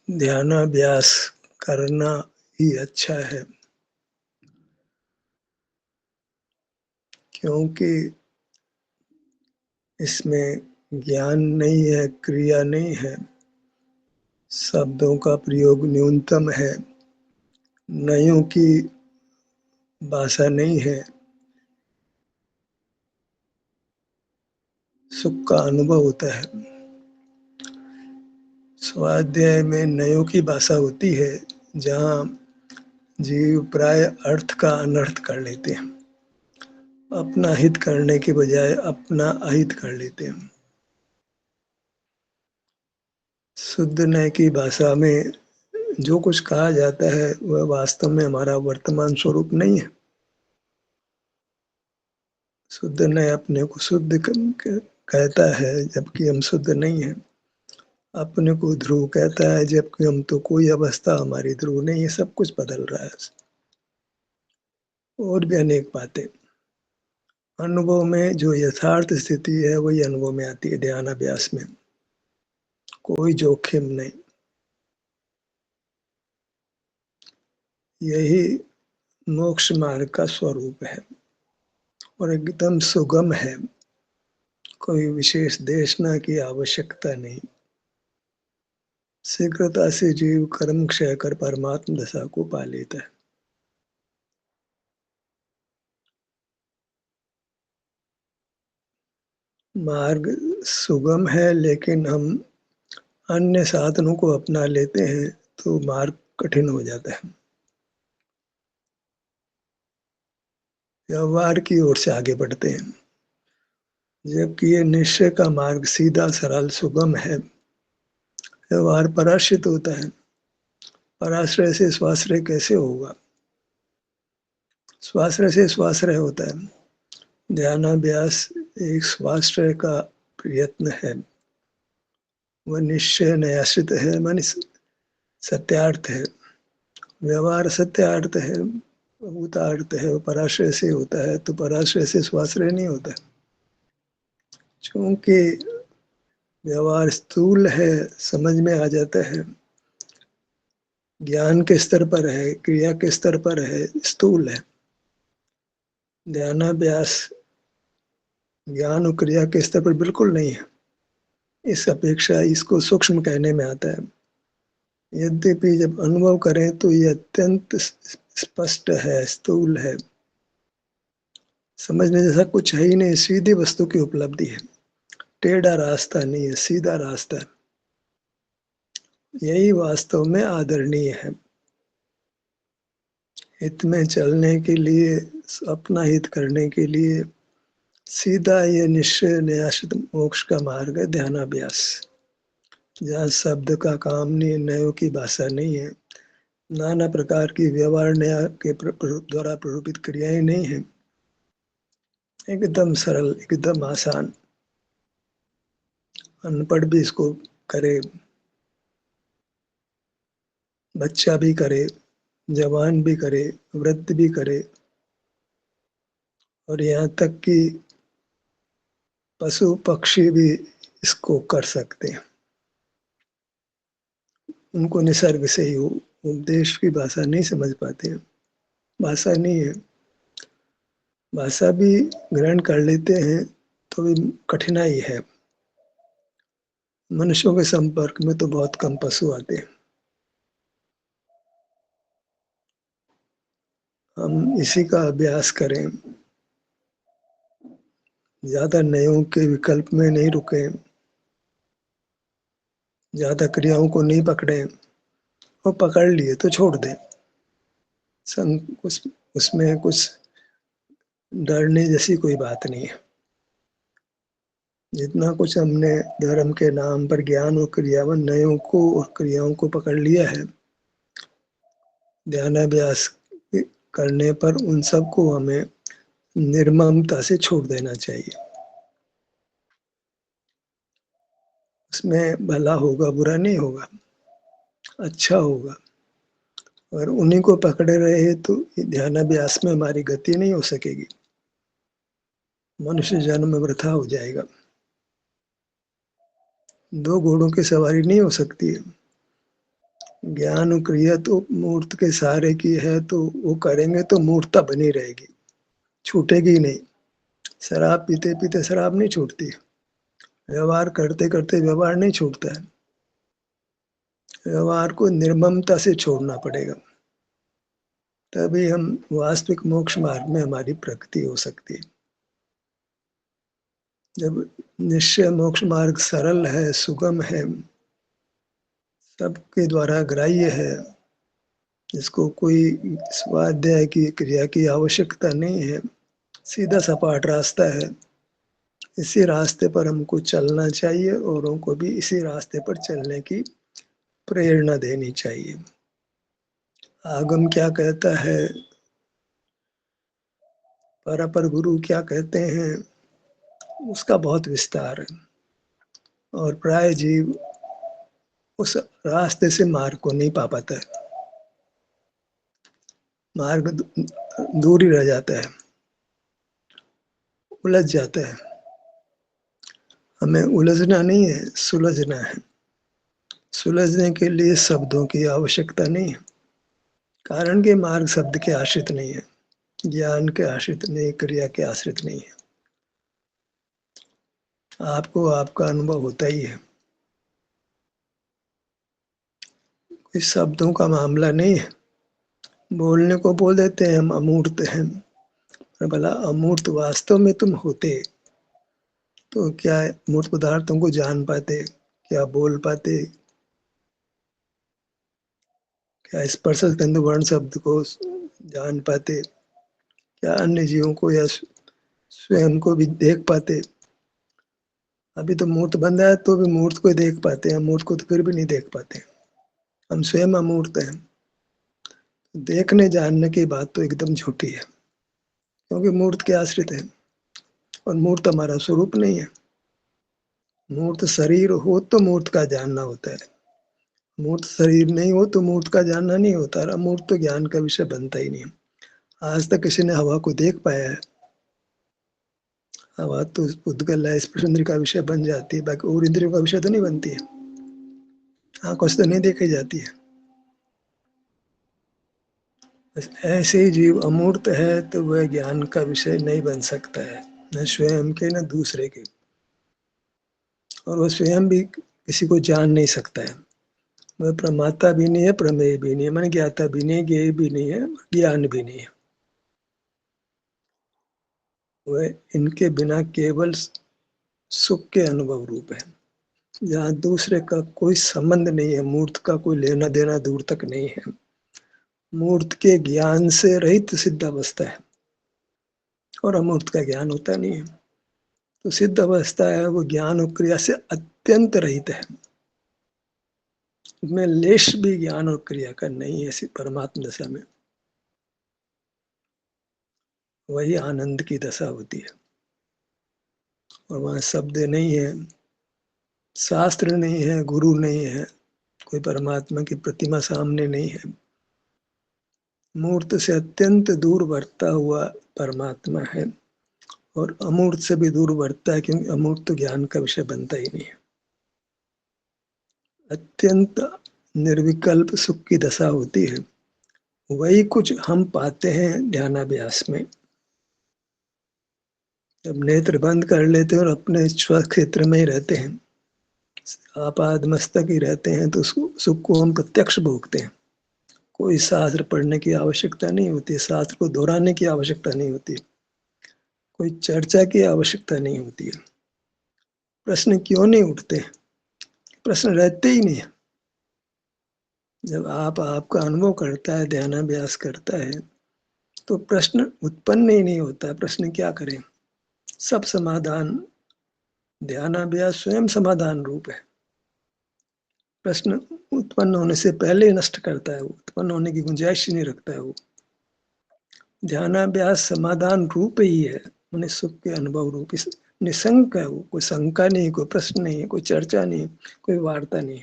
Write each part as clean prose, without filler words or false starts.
ध्यानाभ्यास करना ही अच्छा है, क्योंकि इसमें ज्ञान नहीं है, क्रिया नहीं है, शब्दों का प्रयोग न्यूनतम है, नयों की भाषा नहीं है, सुख का अनुभव होता है। स्वाध्याय में नयों की भाषा होती है, जहाँ जीव प्राय अर्थ का अनर्थ कर लेते हैं, अपना हित करने के बजाय अपना अहित कर लेते हैं। शुद्ध नय की भाषा में जो कुछ कहा जाता है वह वास्तव में हमारा वर्तमान स्वरूप नहीं है। शुद्ध नय अपने को शुद्ध कहता है, जबकि हम शुद्ध नहीं है। अपने को ध्रुव कहता है, जबकि हम तो कोई अवस्था हमारी ध्रुव नहीं है, सब कुछ बदल रहा है। और भी अनेक बातें अनुभव में, जो यथार्थ स्थिति है वही अनुभव में आती है। ध्यान अभ्यास में कोई जोखिम नहीं, यही मोक्ष मार्ग का स्वरूप है और एकदम सुगम है। कोई विशेष देशना की आवश्यकता नहीं। शीघ्रता से जीव कर्म क्षय कर परमात्म दशा को पा लेता है। मार्ग सुगम है, लेकिन हम अन्य साधनों को अपना लेते हैं तो मार्ग कठिन हो जाता है। व्यवहार की ओर से आगे बढ़ते हैं, जबकि ये निश्चय का मार्ग सीधा सरल सुगम है। व्यवहार पराश्रित होता है, पराश्रय से स्वाश्रय कैसे होगा? स्वाश्रय से स्वाश्रय होता है। ध्यानाभ्यास एक स्वाश्रय का प्रयत्न है। वह निश्चय नयाश्रित है, मन सत्यार्थ है। व्यवहार सत्यार्थ है, भूतार्थ है। वो पराश्रय से होता है, तो पराश्रय से स्वाश्रय नहीं होता। क्योंकि व्यवहार स्थूल है, समझ में आ जाता है, ज्ञान के स्तर पर है, क्रिया के स्तर पर है, स्थूल है। ध्यानाभ्यास ज्ञान और क्रिया के स्तर पर बिल्कुल नहीं है। इस अपेक्षा इसको सूक्ष्म कहने में आता है। यद्यपि जब अनुभव करें तो ये अत्यंत स्पष्ट है, स्थूल है, समझने जैसा कुछ है ही नहीं। सीधी वस्तु की उपलब्धि है, टेढ़ा रास्ता नहीं है, सीधा रास्ता है। यही वास्तव में आदरणीय है। हित में चलने के लिए, अपना हित करने के लिए सीधा ये निश्चय निराश्रित मोक्ष का मार्ग है ध्यानाभ्यास, जहाँ शब्द का काम नहीं, नयों की भाषा नहीं है, नाना प्रकार की व्यवहार नया के द्वारा प्ररूपित क्रियाएं नहीं है। एकदम सरल, एकदम आसान। अनपढ़ भी इसको करे, बच्चा भी करे, जवान भी करे, वृद्ध भी करे, और यहाँ तक कि पशु पक्षी भी इसको कर सकते हैं। उनको निसर्ग से ही हो, उपदेश की भाषा नहीं समझ पाते हैं। भाषा नहीं है, भाषा भी ग्रहण कर लेते हैं तो भी कठिनाई है। मनुष्यों के संपर्क में तो बहुत कम पशु आते हैं। हम इसी का अभ्यास करें, ज्यादा नयों के विकल्प में नहीं रुके, ज्यादा क्रियाओं को नहीं पकड़े, और पकड़ लिए तो छोड़ दें। उसमें कुछ डरने जैसी कोई बात नहीं है। जितना कुछ हमने धर्म के नाम पर ज्ञान और क्रियावन नयों को और क्रियाओं को पकड़ लिया है, ध्यानाभ्यास करने पर उन सबको हमें निर्ममता से छोड़ देना चाहिए। उसमें भला होगा, बुरा नहीं होगा, अच्छा होगा। और उन्हीं को पकड़े रहे तो ध्यानाभ्यास में हमारी गति नहीं हो सकेगी, मनुष्य जन्म वृथा हो जाएगा। दो घोड़ों की सवारी नहीं हो सकती है। ज्ञान क्रिया तो मूर्त के सहारे की है, तो वो करेंगे तो मूर्तता बनी रहेगी, छूटेगी नहीं। शराब पीते पीते शराब नहीं छूटती, व्यवहार करते करते व्यवहार नहीं छूटता है। व्यवहार को निर्ममता से छोड़ना पड़ेगा, तभी हम वास्तविक मोक्ष मार्ग में हमारी प्रगति हो सकती है। जब निश्चय मोक्ष मार्ग सरल है, सुगम है, सबके द्वारा ग्राह्य है, जिसको कोई स्वाध्याय की क्रिया की आवश्यकता नहीं है, सीधा सपाट रास्ता है, इसी रास्ते पर हमको चलना चाहिए, औरों को भी इसी रास्ते पर चलने की प्रेरणा देनी चाहिए। आगम क्या कहता है, परापर गुरु क्या कहते हैं, उसका बहुत विस्तार है, और प्राय जीव उस रास्ते से मार्ग को नहीं पा पाता है, मार्ग दूर ही रह जाता है, उलझ जाता है। हमें उलझना नहीं है, सुलझना है। सुलझने के लिए शब्दों की आवश्यकता नहीं है, कारण के मार्ग शब्द के आश्रित नहीं है, ज्ञान के आश्रित नहीं, क्रिया के आश्रित नहीं है। आपको आपका अनुभव होता ही है, कोई शब्दों का मामला नहीं है। बोलने को बोल देते हैं हम अमूर्त हैं, पर भला अमूर्त वास्तव में तुम होते तो क्या मूर्त पदार्थों को जान पाते, क्या बोल पाते, क्या स्पर्श गंध वर्ण शब्द को जान पाते, क्या अन्य जीवों को या स्वयं को भी देख पाते। अभी तो मूर्त बन रहा है तो भी मूर्त को देख पाते हैं, मूर्त को तो फिर भी नहीं देख पाते। हम स्वयं अमूर्त हैं। देखने जानने की बात तो एकदम झूठी है, क्योंकि मूर्त के आश्रित है, और मूर्त हमारा स्वरूप नहीं है। मूर्त शरीर हो तो मूर्त का जानना होता है, मूर्त शरीर नहीं हो तो मूर्त का जानना नहीं होता, और अमूर्त तो ज्ञान का विषय बनता ही नहीं। आज तक किसी ने हवा को देख पाया है? हवा तो उद्गल है, स्पर्श इंद्रिय का विषय बन जाती है, बाकी और इंद्रियों का विषय तो नहीं बनती है, आंखों से तो नहीं देखी जाती है। ऐसे ही जीव अमूर्त है तो वह ज्ञान का विषय नहीं बन सकता है, न स्वयं के न दूसरे के, और वह स्वयं भी किसी को जान नहीं सकता है। वह प्रमाता भी नहीं है, प्रमेय भी नहीं है, मन ज्ञाता भी नहीं, ज्ञेय भी नहीं है, ज्ञान भी नहीं है। वह इनके बिना केवल सुख के अनुभव रूप है, जहाँ दूसरे का कोई संबंध नहीं है, मूर्त का कोई लेना देना दूर तक नहीं है। मूर्त के ज्ञान से रहित सिद्ध अवस्था है, और अमूर्त का ज्ञान होता नहीं है। तो सिद्ध अवस्था है वो ज्ञान और क्रिया से अत्यंत रहित है, उसमें लेश भी ज्ञान और क्रिया का नहीं है। ऐसी परमात्मा दशा में वही आनंद की दशा होती है, और वहां शब्द नहीं है, शास्त्र नहीं है, गुरु नहीं है, कोई परमात्मा की प्रतिमा सामने नहीं है। मूर्त से अत्यंत दूर बढ़ता हुआ परमात्मा है, और अमूर्त से भी दूर बढ़ता है, क्योंकि अमूर्त तो ज्ञान का विषय बनता ही नहीं है। अत्यंत निर्विकल्प सुख की दशा होती है, वही कुछ हम पाते हैं ध्यानाभ्यास में। जब नेत्र बंद कर लेते हैं और अपने स्व क्षेत्र में ही रहते हैं, आपाद मस्तक ही रहते हैं, तो उसको सुख को हम प्रत्यक्ष भोगते हैं। कोई शास्त्र पढ़ने की आवश्यकता नहीं होती, शास्त्र को दोहराने की आवश्यकता नहीं होती, कोई चर्चा की आवश्यकता नहीं होती है। प्रश्न क्यों नहीं उठते? प्रश्न रहते ही नहीं। जब आप आपका अनुभव करता है, ध्यानाभ्यास करता है, तो प्रश्न उत्पन्न ही नहीं होता। प्रश्न क्या करें? सब समाधान, ध्यानाभ्यास स्वयं समाधान रूप है। प्रश्न उत्पन्न होने से पहले ही नष्ट करता है, वो उत्पन्न होने की गुंजाइश ही नहीं रखता है। वो ध्यानाभ्यास समाधान रूप ही है, मैंने सुख के अनुभव रूप, निशंक है वो, कोई शंका नहीं, कोई प्रश्न नहीं है, कोई चर्चा नहीं, कोई वार्ता नहीं,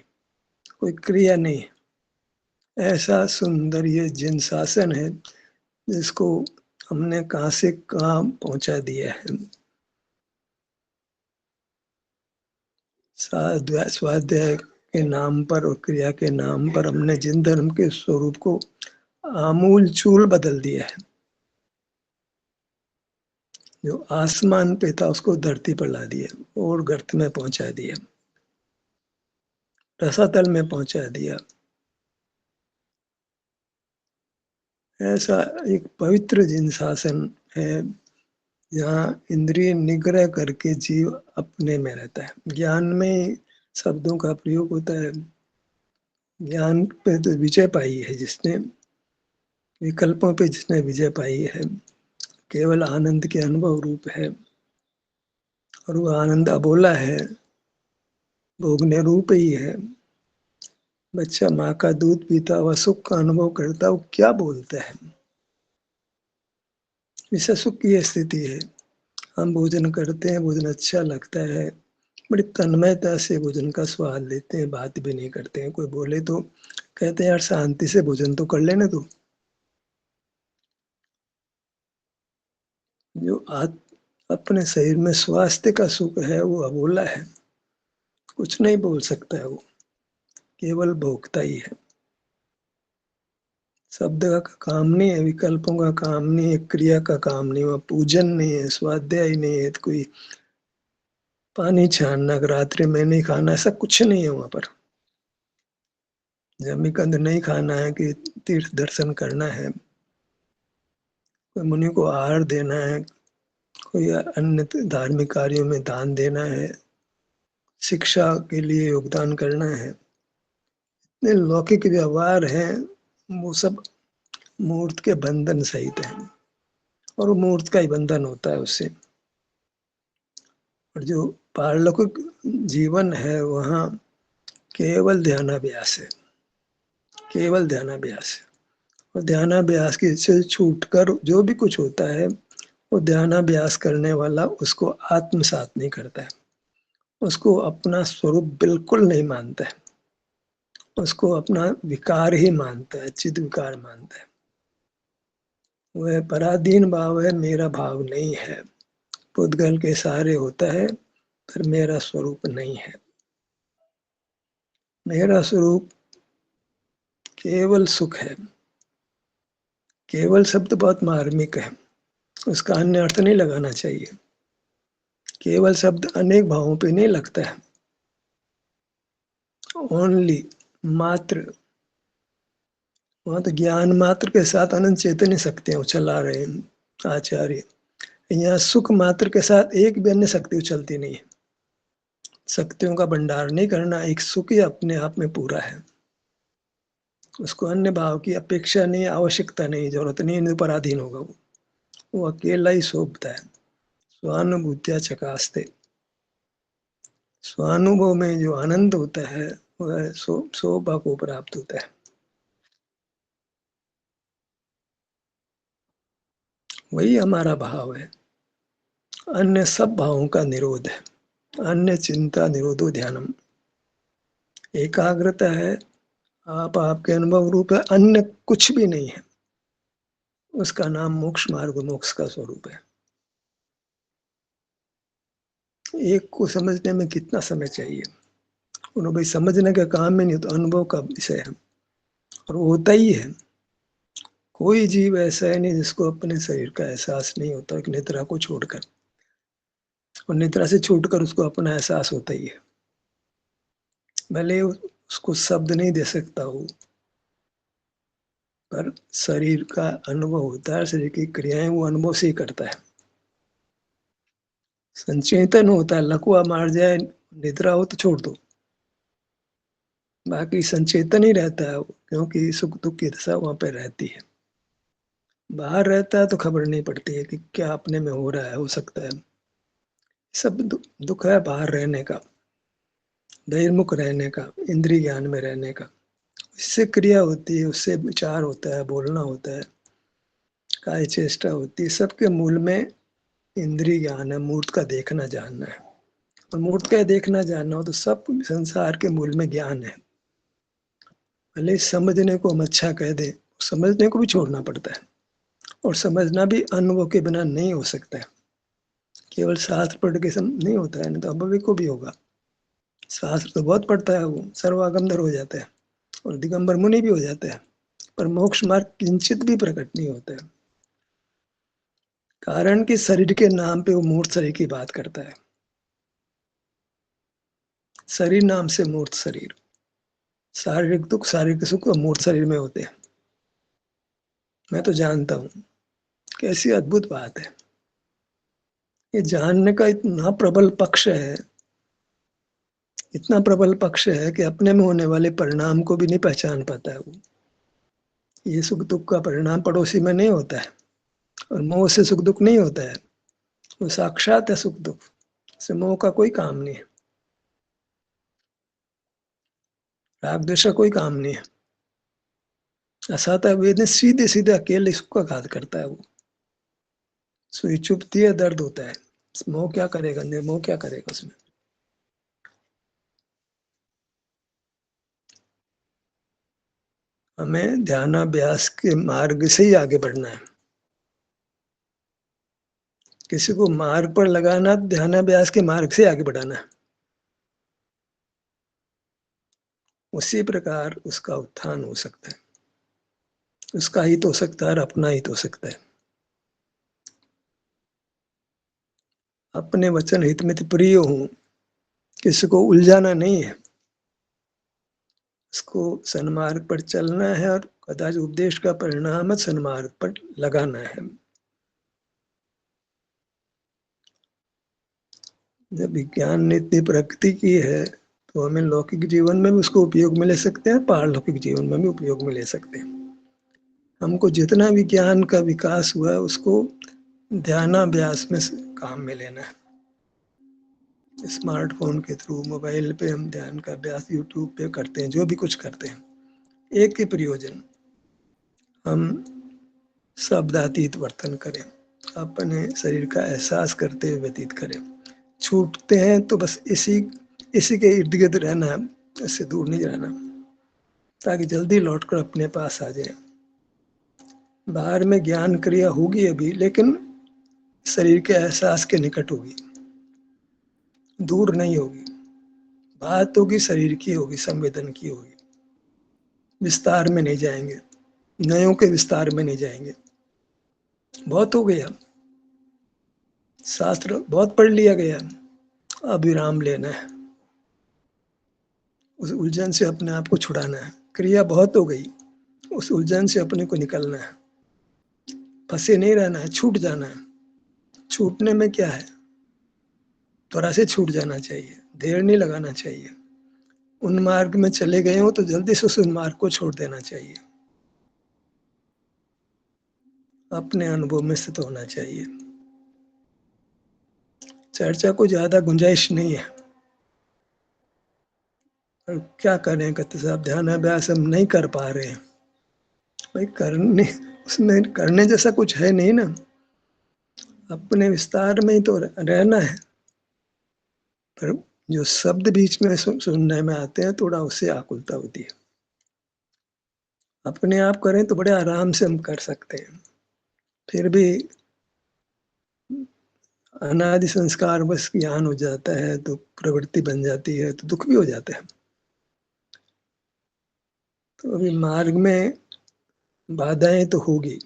कोई क्रिया नहीं। ऐसा सुंदर ये जिन शासन है, जिसको हमने कहां से कहां पहुंचा दिया है। स्वाध्याय के नाम पर और क्रिया के नाम पर हमने जिन धर्म के स्वरूप को आमूल चूल बदल दिया है। जो आसमान पे था उसको धरती पर ला दिया और गर्त में पहुंचा दिया, रसातल में पहुंचा दिया। ऐसा एक पवित्र जिन शासन है जहाँ इंद्रिय निग्रह करके जीव अपने में रहता है। ज्ञान में शब्दों का प्रयोग होता है। ज्ञान पे तो विजय पाई है जिसने, विकल्पों पे जिसने विजय पाई है, केवल आनंद के अनुभव रूप है और वो आनंद अबोला है, भोगने रूप ही है। बच्चा माँ का दूध पीता हुआ सुख का अनुभव करता, वो क्या बोलता है? इसे सुख की स्थिति है। हम भोजन करते हैं, भोजन अच्छा लगता है, बड़ी तन्मयता से भोजन का स्वाद लेते हैं, बात भी नहीं करते हैं। कोई बोले तो कहते हैं यार शांति से भोजन तो कर लेना तू। जो अपने शरीर में स्वास्थ्य का सुख है वो अबोला है, कुछ नहीं बोल सकता है, वो केवल भोगता ही है। शब्द का काम नहीं है, विकल्पों का काम नहीं है, क्रिया का काम नहीं है, पूजन नहीं है, स्वाध्याय नहीं है, तो कोई पानी छानना, रात्रि में नहीं खाना, ऐसा कुछ नहीं है वहां पर। जमीकंद नहीं खाना है कि तीर्थ दर्शन करना है, कोई मुनि को आहार देना है, कोई अन्य धार्मिक कार्यों में दान देना है, शिक्षा के लिए योगदान करना है। इतने लौकिक व्यवहार हैं, वो सब मूर्त के बंधन सहित है और वो मूर्त का ही बंधन होता है उससे। और जो पारलौकिक जीवन है वहाँ केवल ध्यानाभ्यास है, केवल ध्यानाभ्यास है। और ध्यानाभ्यास की से छूटकर जो भी कुछ होता है वो ध्यानाभ्यास करने वाला उसको आत्मसात नहीं करता है, उसको अपना स्वरूप बिल्कुल नहीं मानता है, उसको अपना विकार ही मानता है, चिद विकार मानता है। वह पराधीन भाव है, मेरा भाव नहीं है। पुद्गल के सहारे होता है पर मेरा स्वरूप नहीं है। मेरा स्वरूप केवल सुख है। केवल शब्द बहुत मार्मिक है, उसका अन्य अर्थ नहीं लगाना चाहिए। केवल शब्द अनेक भावों पे नहीं लगता है। ओनली, मात्र, वहां तो ज्ञान मात्र के साथ अनंत चैतन्य शक्तियां उछला रहे हैं आचार्य। यहाँ सुख मात्र के साथ एक भी अन्य शक्ति उछलती नहीं है। शक्तियों का भंडार नहीं करना, एक सुख ही अपने आप में पूरा है। उसको अन्य भाव की अपेक्षा नहीं, आवश्यकता नहीं, जरूरत नहीं, इन पर अधीन होगा वो अकेला ही शोभता है। स्वानुभूत्या चकास्ते, स्वानुभव में जो आनंद होता है वह शोभा को प्राप्त होता है। वही हमारा भाव है। अन्य सब भावों का निरोध है। अन्य चिंता निरोधो ध्यानम, एकाग्रता है, आप आपके अनुभव रूप है, अन्य कुछ भी नहीं है। उसका नाम मोक्ष मार्ग, मोक्ष का स्वरूप है। एक को समझने में कितना समय चाहिए? उन्होंने भाई समझने का काम ही नहीं, तो अनुभव का विषय है और वो होता ही है। कोई जीव ऐसा है नहीं जिसको अपने शरीर का एहसास नहीं होता, एक निद्रा को छोड़कर। और निद्रा से छूटकर उसको अपना एहसास होता ही है। भले उसको शब्द नहीं दे सकता हो, पर शरीर का अनुभव होता है, शरीर की क्रियाएं वो अनुभव से ही करता है। संचेतन होता है, लकवा मार जाए, निद्रा हो तो छोड़ दो, बाकी संचेतन ही रहता है क्योंकि सुख दुख की दशा वहां पे रहती है। बाहर रहता है तो खबर नहीं पड़ती है कि क्या अपने में हो रहा है, हो सकता है। सब दुख है बाहर रहने का, बहिर्मुख रहने का, इंद्रिय ज्ञान में रहने का। इससे क्रिया होती है, उससे विचार होता है, बोलना होता है, काय चेष्टा होती है। सबके मूल में इंद्रिय ज्ञान है, मूर्त का देखना जानना है। और मूर्त का देखना जानना हो तो सब संसार के मूल में ज्ञान है। भले समझने को हम अच्छा कह दें, समझने को भी छोड़ना पड़ता है। और समझना भी अनुभव के बिना नहीं हो सकता है। केवल शास्त्र पढ़ के नहीं होता है, नहीं तो अनुभव को भी होगा। शास्त्र तो बहुत पढ़ता है, वो सर्वागमधर हो जाता है और दिगंबर मुनि भी हो जाते हैं, पर मोक्ष मार्ग किंचित भी प्रकट नहीं होता है। कारण कि शरीर के नाम पे वो मूर्त शरीर की बात करता है। शरीर नाम से मूर्त शरीर, शारीरिक दुख शारीरिक सुख मूर्त शरीर में होते हैं। मैं तो जानता हूं, कैसी अद्भुत बात है। ये जानने का इतना प्रबल पक्ष है, इतना प्रबल पक्ष है कि अपने में होने वाले परिणाम को भी नहीं पहचान पाता है वो। ये सुख दुख का परिणाम पड़ोसी में नहीं होता है, और मोह से सुख दुख नहीं होता है, वो साक्षात है सुख दुख से। मोह का कोई काम नहीं है, राग द्वेष का कोई काम नहीं है। असाता वेद ने सीधे सीधे अकेले सुख का घात करता है वो। सुई चुभती है, दर्द होता है, मोह क्या करेगा, निर्मोह क्या करेगा उसमें। हमें ध्यानाभ्यास के मार्ग से ही आगे बढ़ना है। किसी को मार्ग पर लगाना, ध्यानाभ्यास के मार्ग से आगे बढ़ाना है। उसी प्रकार उसका उत्थान हो सकता है, उसका हित हो सकता है और अपना हित हो सकता है। अपने वचन हित में प्रिय हूं, किसी को उलझाना नहीं है, उसको सन्मार्ग पर चलना है और कदाच उपदेश का परिणाम सन्मार्ग पर लगाना है। जब विज्ञान ने इतनी प्रगति की है तो हमें लौकिक जीवन में भी उसको उपयोग में ले सकते हैं, पारलौकिक जीवन में भी उपयोग में ले सकते हैं। हमको जितना विज्ञान का विकास हुआ है उसको ध्यानाभ्यास में काम में लेना है। स्मार्टफोन के थ्रू, मोबाइल पे हम ध्यान का अभ्यास यूट्यूब पे करते हैं, जो भी कुछ करते हैं, एक ही प्रयोजन, हम शब्दातीत वर्तन करें, अपने शरीर का एहसास करते हुए व्यतीत करें। छूटते हैं तो बस इसी इसी के इर्द गिर्द रहना है, इससे दूर नहीं रहना, ताकि जल्दी लौटकर अपने पास आ जाए। बाहर में ज्ञान क्रिया होगी अभी, लेकिन शरीर के एहसास के निकट होगी, दूर नहीं होगी। बात होगी शरीर की, होगी संवेदन की होगी, विस्तार में नहीं जाएंगे, नयों के विस्तार में नहीं जाएंगे। बहुत हो गया, शास्त्र बहुत पढ़ लिया गया, अब विराम लेना है, उस उलझन से अपने आप को छुड़ाना है। क्रिया बहुत हो गई, उस उलझन से अपने को निकलना है, फंसे नहीं रहना है, छूट जाना है। छूटने में क्या है, त्वरा से छूट जाना चाहिए, देर नहीं लगाना चाहिए। उन मार्ग में चले गए हो तो जल्दी से उस मार्ग को छोड़ देना चाहिए, अपने अनुभव में स्थित होना चाहिए। चर्चा को ज्यादा गुंजाइश नहीं है। और क्या करें, कहते साहब ध्यान अभ्यास हम नहीं कर पा रहे हैं। भाई करने, उसमें करने जैसा कुछ है नहीं ना, अपने विस्तार में ही तो रहना है। पर जो शब्द बीच में सुनने में आते हैं, थोड़ा उससे आकुलता होती है। अपने आप करें तो बड़े आराम से हम कर सकते हैं, फिर भी अनादि संस्कार बस ज्ञान हो जाता है तो प्रवृत्ति बन जाती है, तो दुख भी हो जाता है। तो अभी मार्ग में बाधाएं तो होगी,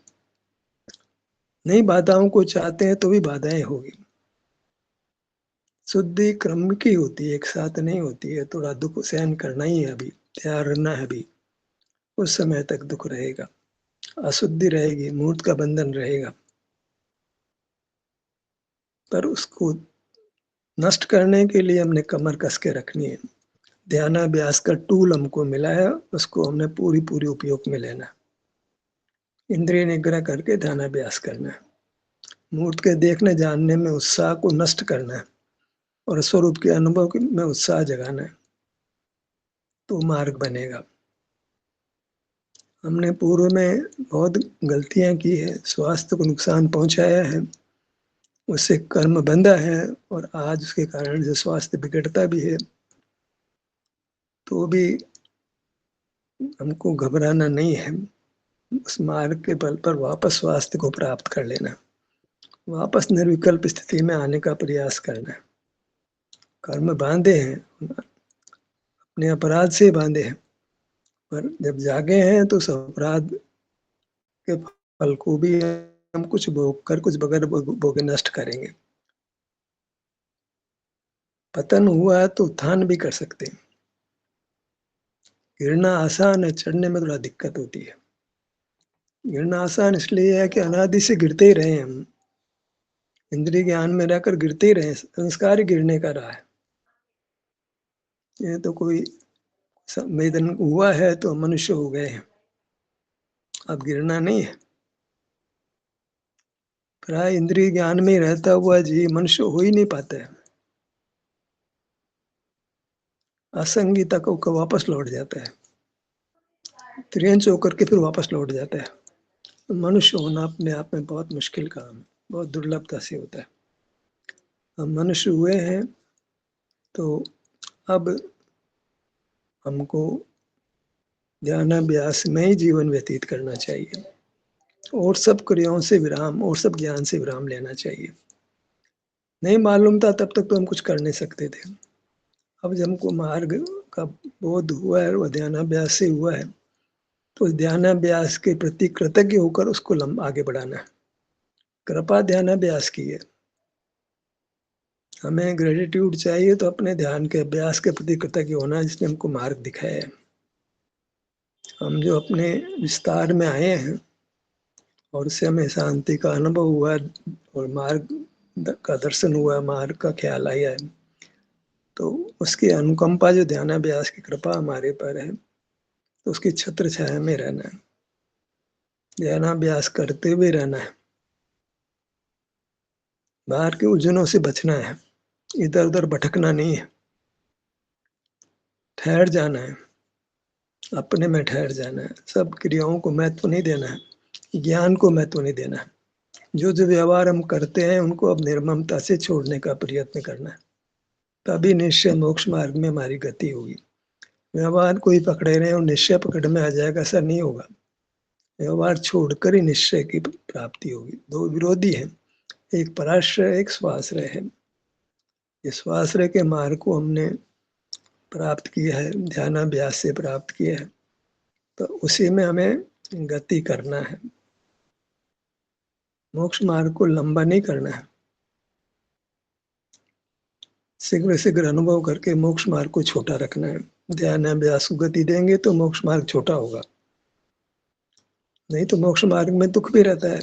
नहीं बाधाओं को चाहते हैं तो भी बाधाएं होगी। शुद्धि क्रम की होती है, एक साथ नहीं होती है। थोड़ा दुख सहन करना ही है, अभी तैयार रहना है। अभी उस समय तक दुख रहेगा, अशुद्धि रहेगी, मूर्त का बंधन रहेगा, पर उसको नष्ट करने के लिए हमने कमर कस के रखनी है। ध्यानाभ्यास का टूल हमको मिला है, उसको हमने पूरी पूरी उपयोग में लेना है। इंद्रिय निग्रह करके ध्यानाभ्यास करना है, मूर्त के देखने जानने में उत्साह को नष्ट करना है और स्वरूप के अनुभव में उत्साह जगाना है, तो मार्ग बनेगा। हमने पूर्व में बहुत गलतियां की है, स्वास्थ्य को नुकसान पहुंचाया है, उससे कर्म बंधा है, और आज उसके कारण से स्वास्थ्य बिगड़ता भी है। तो भी हमको घबराना नहीं है, उस मार्ग के बल पर वापस स्वास्थ्य को प्राप्त कर लेना, वापस निर्विकल्प स्थिति में आने का प्रयास करना। कर्म बांधे हैं, अपने अपराध से बांधे हैं, पर जब जागे हैं तो उस अपराध के फल को भी हम कुछ भोग कर कुछ बगैर भोगे नष्ट करेंगे। पतन हुआ तो उत्थान भी कर सकते हैं। गिरना आसान है, चढ़ने में थोड़ा दिक्कत होती है। गिरना आसान इसलिए है कि अनादि से गिरते ही रहे हैं हम, इंद्रिय ज्ञान में रहकर गिरते ही रहे, संस्कार ही गिरने का रहा है। ये तो कोई संवेदन हुआ है तो मनुष्य हो गए हैं, अब गिरना नहीं है। प्राय इंद्रिय ज्ञान में रहता हुआ जीव मनुष्य हो ही नहीं पाता है, असंगी तक को वापस लौट जाता है, त्रियंच होकर के फिर वापस लौट जाता है। तो मनुष्य होना अपने आप में बहुत मुश्किल काम है, बहुत दुर्लभता से होता है। हम मनुष्य हुए हैं तो अब हमको ध्यानाभ्यास में ही जीवन व्यतीत करना चाहिए, और सब क्रियाओं से विराम और सब ज्ञान से विराम लेना चाहिए। नहीं मालूम था तब तक तो हम कुछ कर नहीं सकते थे, अब जब हमको मार्ग का बोध हुआ है और ध्यानाभ्यास से हुआ है तो ध्यानाभ्यास के प्रति कृतज्ञ होकर उसको आगे बढ़ाना है। कृपा ध्यानाभ्यास की है, हमें ग्रेटिट्यूड चाहिए तो अपने ध्यान के अभ्यास के प्रति कृतज्ञ होना, जिसने हमको मार्ग दिखाया है। हम जो अपने विस्तार में आए हैं और उससे हमें शांति का अनुभव हुआ और मार्ग का दर्शन हुआ, मार्ग का ख्याल आया है, तो उसकी अनुकंपा जो ध्यानाभ्यास की कृपा हमारे पर है, तो उसकी छत्र छाया में रहना है, ध्यानाभ्यास करते हुए रहना है, बाहर के उलझनों से बचना है, इधर उधर भटकना नहीं है, ठहर जाना है, अपने में ठहर जाना है, सब क्रियाओं को महत्व नहीं देना है, ज्ञान को महत्व नहीं देना है। जो जो व्यवहार हम करते हैं उनको अब निर्ममता से छोड़ने का प्रयत्न करना है, तभी निश्चय मोक्ष मार्ग में हमारी गति होगी। व्यवहार कोई पकड़े रहे और निश्चय पकड़ में आ जाएगा, ऐसा नहीं होगा। व्यवहार छोड़कर ही निश्चय की प्राप्ति होगी। दो विरोधी हैं, एक पराश्रय एक स्वाश्रय है। इस स्वाश्रय के मार्ग को हमने प्राप्त किया है, ध्यानाभ्यास से प्राप्त किया है, तो उसी में हमें गति करना है। मोक्ष मार्ग को लंबा नहीं करना है, शीघ्र शीघ्र अनुभव करके मोक्ष मार्ग को छोटा रखना है। ध्यानाभ्यास को गति देंगे तो मोक्ष मार्ग छोटा होगा, नहीं तो मोक्ष मार्ग में दुख भी रहता है।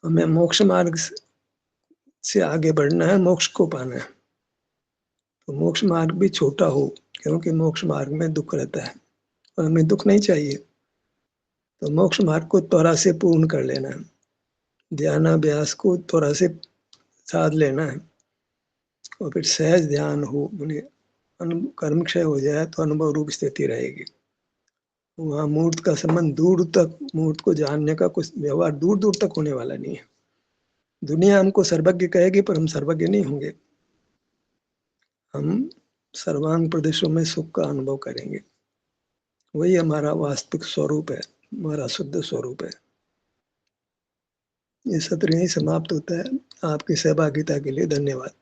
हमें मोक्ष मार्ग से आगे बढ़ना है, मोक्ष को पाना है, तो मोक्ष मार्ग भी छोटा हो, क्योंकि मोक्ष मार्ग में दुख रहता है और हमें दुख नहीं चाहिए। तो मोक्ष मार्ग को त्वरा से पूर्ण कर लेना है, ध्यानाभ्यास को त्वरा से साध लेना है, और फिर सहज ध्यान हो, कर्म क्षय हो जाए तो अनुभव रूप स्थिति रहेगी। वहाँ मूर्त का संबंध दूर तक, मूर्त को जानने का कुछ व्यवहार दूर दूर तक होने वाला नहीं है। दुनिया हमको सर्वज्ञ कहेगी पर हम सर्वज्ञ नहीं होंगे, हम सर्वांग प्रदेशों में सुख का अनुभव करेंगे, वही हमारा वास्तविक स्वरूप है, हमारा शुद्ध स्वरूप है। ये सत्र यही समाप्त होता है। आपकी सहभागिता के लिए धन्यवाद।